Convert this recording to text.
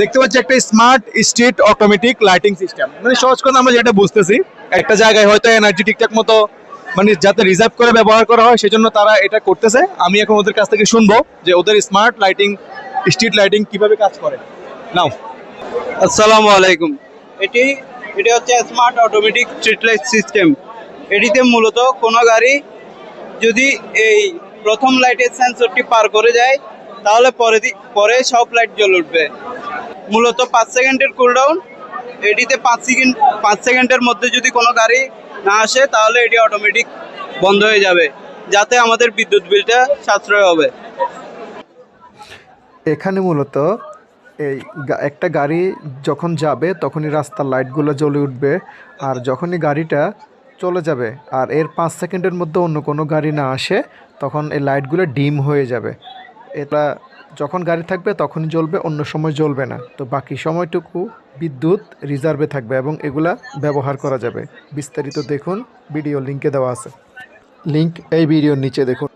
দেখতে পাচ্ছি একটা smart street automatic lighting system, মানে সহজ কথা আমরা যেটা বুঝতেছি, একটা জায়গায় হয়তো এনার্জি ঠিকঠাক মতো মানে যাতে রিজার্ভ করে ব্যবহার করা হয় সেজন্য তারা এটা করতেছে। আমি এখন ওদের কাছ থেকে শুনবো যে ওদের স্মার্ট লাইটিং স্ট্রিট লাইটিং কিভাবে কাজ করে। নাও। আসসালামু আলাইকুম। এটি এটি হচ্ছে smart automatic street light system. এটিতে মূলত কোনো গাড়ি যদি এই প্রথম লাইটের সেন্সরটি পার করে যায় তাহলে পরে সব লাইট জ্বলে উঠবে। মূলত 5 সেকেন্ডের কুলডাউন। এটিতে 5 সেকেন্ডের মধ্যে যদি কোনো গাড়ি না আসে তাহলে এটি অটোমেটিক বন্ধ হয়ে যাবে, যাতে আমাদের বিদ্যুৎ বিলটা সাশ্রয় হবে। এখানে মূলত একটা গাড়ি যখন যাবে তখনই রাস্তার লাইটগুলো জ্বলে উঠবে, আর যখনই গাড়িটা চলে যাবে আর এর 5 সেকেন্ডের মধ্যে অন্য কোনো গাড়ি না আসে তখন এই লাইটগুলো ডিম হয়ে যাবে। এটা যখন গাড়ি থাকবে তখনই জ্বলবে, অন্য সময় জ্বলবে না। তো বাকি সময়টুকু বিদ্যুৎ রিজার্ভে থাকবে এবং এগুলা ব্যবহার করা যাবে। বিস্তারিত দেখুন, ভিডিও লিঙ্কে দেওয়া আছে, লিঙ্ক এই ভিডিওর নিচে দেখুন।